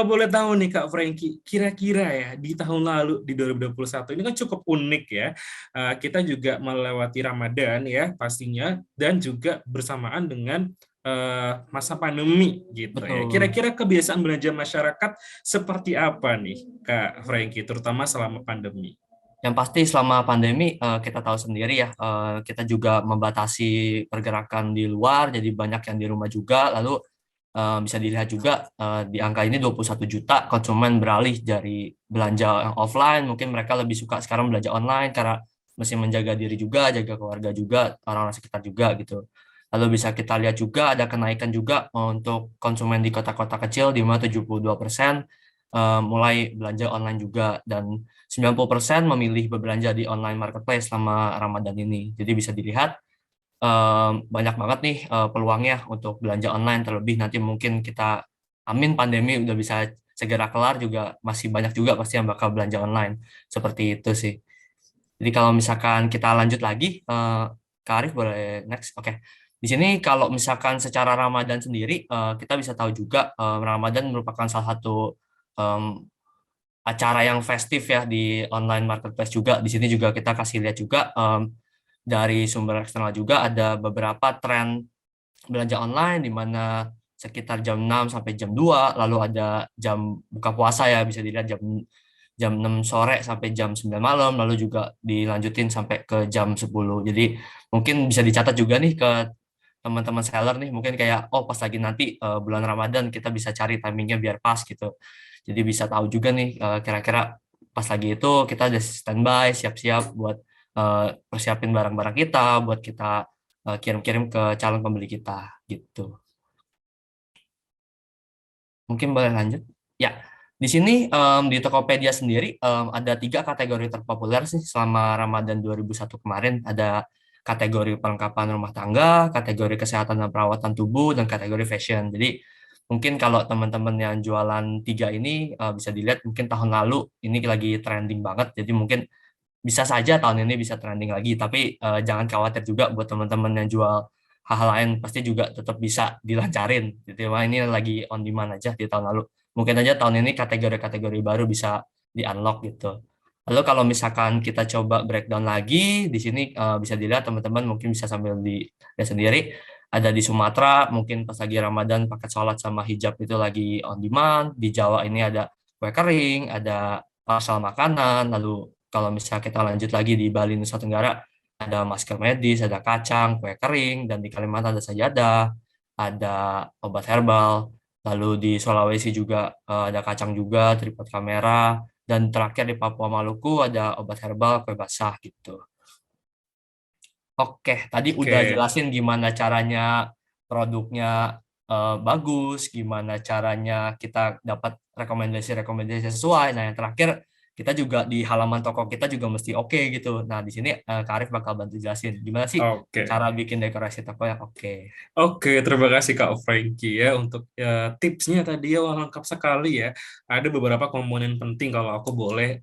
kalau boleh tahu nih Kak Frankie, kira-kira ya di tahun lalu di 2021 ini kan cukup unik ya. Kita juga melewati Ramadan ya pastinya dan juga bersamaan dengan masa pandemi gitu ya. Betul. Kira-kira kebiasaan belanja masyarakat seperti apa nih Kak Frankie, terutama selama pandemi? Yang pasti selama pandemi kita tahu sendiri ya, kita juga membatasi pergerakan di luar, jadi banyak yang di rumah juga. Lalu bisa dilihat juga di angka ini 21 juta konsumen beralih dari belanja yang offline, mungkin mereka lebih suka sekarang belanja online karena mesti menjaga diri juga, jaga keluarga juga, orang-orang sekitar juga gitu. Lalu bisa kita lihat juga ada kenaikan juga untuk konsumen di kota-kota kecil di mana 72% mulai belanja online juga dan 90% memilih berbelanja di online marketplace selama Ramadan ini. Jadi bisa dilihat banyak banget nih peluangnya untuk belanja online, terlebih nanti mungkin kita amin pandemi udah bisa segera kelar juga masih banyak juga pasti yang bakal belanja online seperti itu sih. Jadi kalau misalkan kita lanjut lagi, Kak Arif boleh next. Oke. Di sini kalau misalkan secara Ramadan sendiri, kita bisa tahu juga Ramadan merupakan salah satu em, acara yang festif ya di online marketplace juga. Di sini juga kita kasih lihat juga dari sumber eksternal juga ada beberapa tren belanja online di mana sekitar jam 6 sampai jam 2, lalu ada jam buka puasa ya bisa dilihat jam jam 6 sore sampai jam 9 malam, lalu juga dilanjutin sampai ke jam 10. Jadi mungkin bisa dicatat juga nih ke teman-teman seller nih, mungkin kayak oh pas lagi nanti bulan Ramadan kita bisa cari timingnya biar pas gitu. Jadi bisa tahu juga nih kira-kira pas lagi itu kita udah standby siap-siap buat persiapin barang-barang kita buat kita kirim-kirim ke calon pembeli kita gitu. Mungkin boleh lanjut. Ya, di sini di Tokopedia sendiri ada 3 kategori terpopuler sih selama Ramadan 2001 kemarin. Ada kategori perlengkapan rumah tangga, kategori kesehatan dan perawatan tubuh, dan kategori fashion. Jadi mungkin kalau teman-teman yang jualan 3 ini bisa dilihat mungkin tahun lalu ini lagi trending banget. Jadi mungkin bisa saja tahun ini bisa trending lagi, tapi jangan khawatir juga buat teman-teman yang jual hal-hal lain pasti juga tetap bisa dilancarin. Gitu. Wah, ini lagi on demand aja di tahun lalu. Mungkin aja tahun ini kategori-kategori baru bisa di-unlock gitu. Lalu kalau misalkan kita coba breakdown lagi, di sini bisa dilihat teman-teman mungkin bisa sambil dilihat sendiri. Ada di Sumatera, mungkin pas lagi Ramadan paket sholat sama hijab itu lagi on demand. Di Jawa ini ada kue kering, ada pasal makanan, lalu kalau misalnya kita lanjut lagi di Bali Nusa Tenggara, ada masker medis, ada kacang, kue kering, dan di Kalimantan ada sajadah, ada obat herbal, lalu di Sulawesi juga ada kacang juga, tripod kamera, dan terakhir di Papua Maluku ada obat herbal, kue basah gitu. Oke, tadi udah Oke. jelasin gimana caranya produknya bagus, gimana caranya kita dapat rekomendasi-rekomendasi sesuai. Nah, yang terakhir kita juga di halaman toko kita juga mesti oke gitu. Nah, di sini Kak Arif bakal bantu jelasin gimana sih cara Oke. bikin dekorasi toko yang oke. Oke, terima kasih Kak Frankie ya untuk tipsnya tadi ya, wah, lengkap sekali ya. Ada beberapa komponen penting kalau aku boleh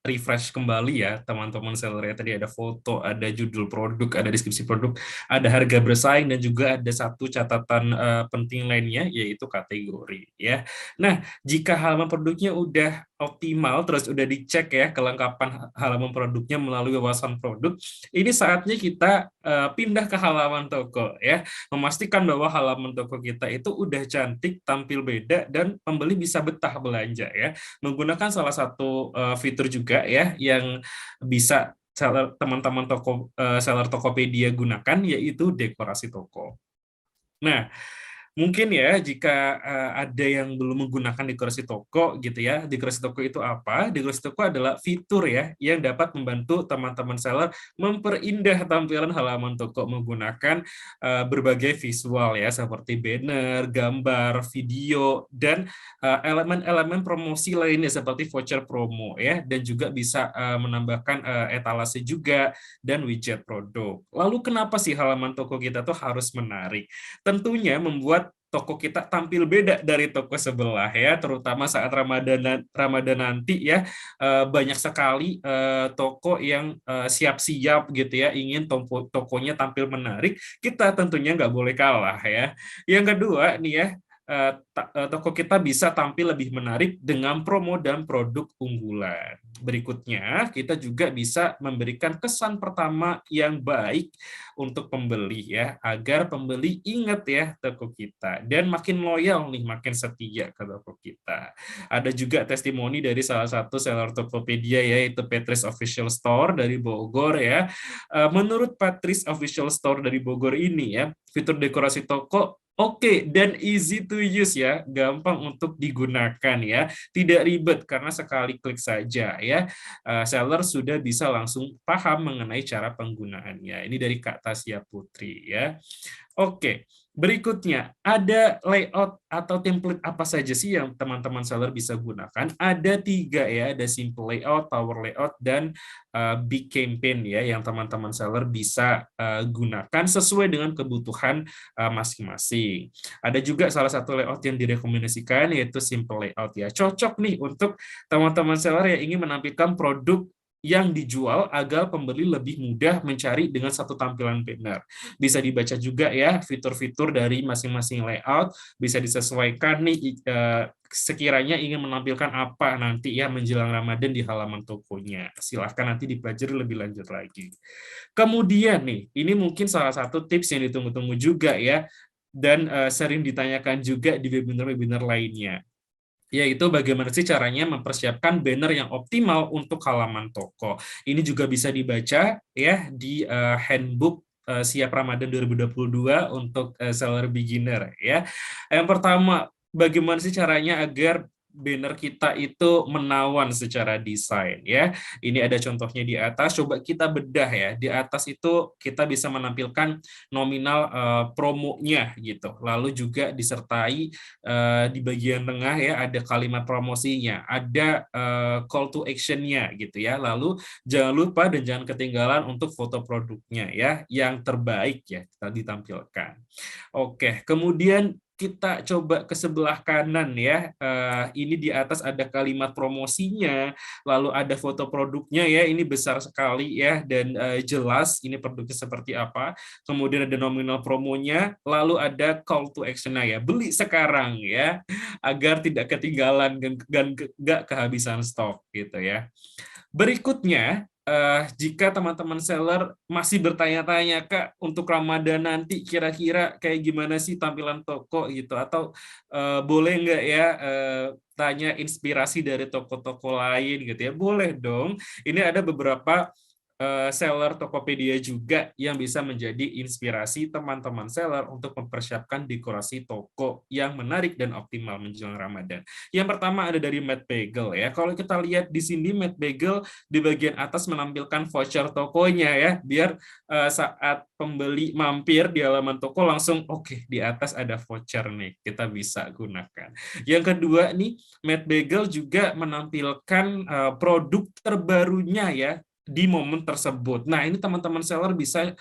refresh kembali ya teman-teman sellernya. Tadi ada foto, ada judul produk, ada deskripsi produk, ada harga bersaing, dan juga ada satu catatan penting lainnya yaitu kategori ya. Nah, jika halaman produknya udah optimal, terus udah dicek ya kelengkapan halaman produknya melalui wawasan produk, ini saatnya kita pindah ke halaman toko ya, memastikan bahwa halaman toko kita itu udah cantik, tampil beda, dan pembeli bisa betah belanja ya, menggunakan salah satu fitur juga ya yang bisa teman-teman toko seller Tokopedia gunakan, yaitu dekorasi toko. Nah, mungkin ya jika ada yang belum menggunakan dekorasi toko gitu ya. Dekorasi toko itu apa? Dekorasi toko adalah fitur ya yang dapat membantu teman-teman seller memperindah tampilan halaman toko menggunakan berbagai visual ya seperti banner, gambar, video, dan elemen-elemen promosi lainnya seperti voucher promo ya, dan juga bisa menambahkan etalase juga dan widget produk. Lalu kenapa sih halaman toko kita tuh harus menarik? Tentunya membuat toko kita tampil beda dari toko sebelah ya, terutama saat Ramadan nanti ya. Banyak sekali toko yang siap-siap gitu ya, ingin tokonya tampil menarik. Kita tentunya nggak boleh kalah ya. Yang kedua nih ya, toko kita bisa tampil lebih menarik dengan promo dan produk unggulan. Berikutnya, kita juga bisa memberikan kesan pertama yang baik untuk pembeli ya, agar pembeli ingat ya toko kita dan makin loyal nih, makin setia ke toko kita. Ada juga testimoni dari salah satu seller Tokopedia yaitu Petris Official Store dari Bogor ya. Menurut Petris Official Store dari Bogor ini ya, fitur dekorasi toko oke, dan easy to use ya, gampang untuk digunakan ya, tidak ribet karena sekali klik saja ya, seller sudah bisa langsung paham mengenai cara penggunaannya. Ini dari Kak Tasya Putri ya. Oke, berikutnya ada layout atau template apa saja sih yang teman-teman seller bisa gunakan? Ada 3 ya, ada simple layout, power layout, dan big campaign ya, yang teman-teman seller bisa gunakan sesuai dengan kebutuhan masing-masing. Ada juga salah satu layout yang direkomendasikan yaitu simple layout ya. Cocok nih untuk teman-teman seller yang ingin menampilkan produk yang dijual agar pembeli lebih mudah mencari dengan satu tampilan banner. Bisa dibaca juga ya fitur-fitur dari masing-masing layout, bisa disesuaikan nih sekiranya ingin menampilkan apa nanti ya menjelang Ramadan di halaman tokonya. Silahkan nanti dipelajari lebih lanjut lagi. Kemudian nih, ini mungkin salah satu tips yang ditunggu-tunggu juga ya, dan sering ditanyakan juga di webinar-webinar lainnya, yaitu bagaimana sih caranya mempersiapkan banner yang optimal untuk halaman toko. Ini juga bisa dibaca ya di handbook Siap Ramadan 2022 untuk seller beginner ya. Yang pertama, bagaimana sih caranya agar banner kita itu menawan secara desain ya. Ini ada contohnya di atas, coba kita bedah ya. Di atas itu kita bisa menampilkan nominal promonya gitu. Lalu juga disertai di bagian tengah ya ada kalimat promosinya, ada call to action-nya gitu ya. Lalu jangan lupa dan jangan ketinggalan untuk foto produknya ya, yang terbaik ya kita ditampilkan. Oke, kemudian kita coba ke sebelah kanan ya. Ini di atas ada kalimat promosinya, lalu ada foto produknya ya. Ini besar sekali ya dan jelas ini produknya seperti apa. Kemudian ada nominal promonya, lalu ada call to action-nya ya. Beli sekarang ya, agar tidak ketinggalan dan nggak kehabisan stok gitu ya. Berikutnya, jika teman-teman seller masih bertanya-tanya, Kak, untuk Ramadan nanti kira-kira kayak gimana sih tampilan toko gitu, atau boleh nggak ya tanya inspirasi dari toko-toko lain gitu ya, boleh dong. Ini ada beberapa seller Tokopedia juga yang bisa menjadi inspirasi teman-teman seller untuk mempersiapkan dekorasi toko yang menarik dan optimal menjelang Ramadan. Yang pertama ada dari Matt Bagel ya. Kalau kita lihat di sini Matt Bagel di bagian atas menampilkan voucher tokonya ya, biar saat pembeli mampir di halaman toko langsung oke, di atas ada voucher nih, kita bisa gunakan. Yang kedua nih, Matt Bagel juga menampilkan produk terbarunya ya di momen tersebut. Nah, ini teman-teman seller bisa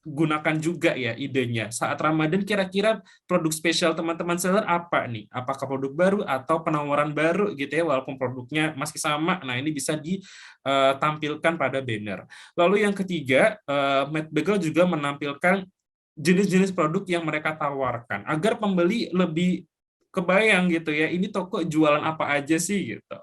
gunakan juga ya idenya. Saat Ramadan kira-kira produk spesial teman-teman seller apa nih? Apakah produk baru atau penawaran baru gitu ya, walaupun produknya masih sama. Nah, ini bisa ditampilkan pada banner. Lalu yang ketiga, Matt Bagel juga menampilkan jenis-jenis produk yang mereka tawarkan agar pembeli lebih kebayang gitu ya, ini toko jualan apa aja sih gitu.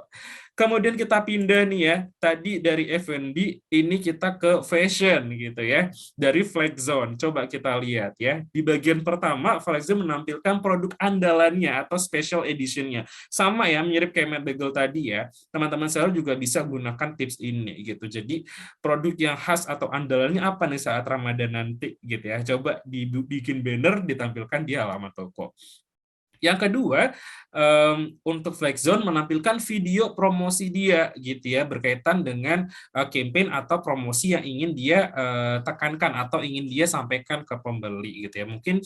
Kemudian kita pindah nih ya, tadi dari F&B ini kita ke fashion gitu ya, dari Flex Zone. Coba kita lihat ya, di bagian pertama Flex Zone menampilkan produk andalannya atau special editionnya. Sama ya, mirip kayak Matt Bagel tadi ya, teman-teman seller juga bisa gunakan tips ini gitu. Jadi produk yang khas atau andalannya apa nih saat Ramadan nanti gitu ya, coba dibikin banner ditampilkan di halaman toko. Yang kedua, untuk Flexzone menampilkan video promosi dia gitu ya, berkaitan dengan campaign atau promosi yang ingin dia tekankan atau ingin dia sampaikan ke pembeli gitu ya. Mungkin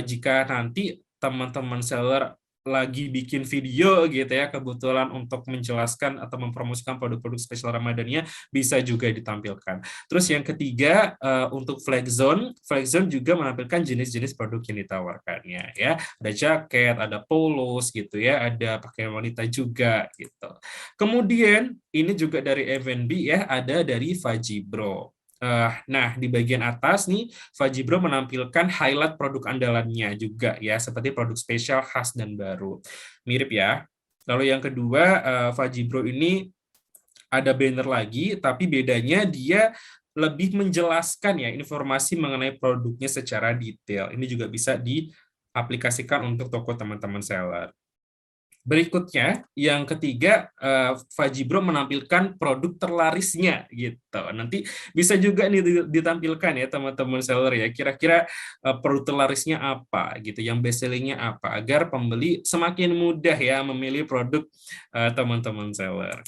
jika nanti teman-teman seller lagi bikin video gitu ya, kebetulan untuk menjelaskan atau mempromosikan produk-produk spesial Ramadannya bisa juga ditampilkan. Terus yang ketiga, untuk Flexzone juga menampilkan jenis-jenis produk yang ditawarkannya ya. Ada jaket, ada polos gitu ya, ada pakaian wanita juga gitu. Kemudian ini juga dari F&B ya, ada dari Fajibro. Nah, di bagian atas nih, Fajibro menampilkan highlight produk andalannya juga ya, seperti produk spesial khas dan baru. Mirip ya. Lalu yang kedua, Fajibro ini ada banner lagi, tapi bedanya dia lebih menjelaskan ya informasi mengenai produknya secara detail. Ini juga bisa diaplikasikan untuk toko teman-teman seller. Berikutnya, yang ketiga, Fajibro menampilkan produk terlarisnya gitu. Nanti bisa juga nih ditampilkan ya teman-teman seller ya. Kira-kira produk terlarisnya apa gitu, yang best sellingnya apa, agar pembeli semakin mudah ya memilih produk teman-teman seller.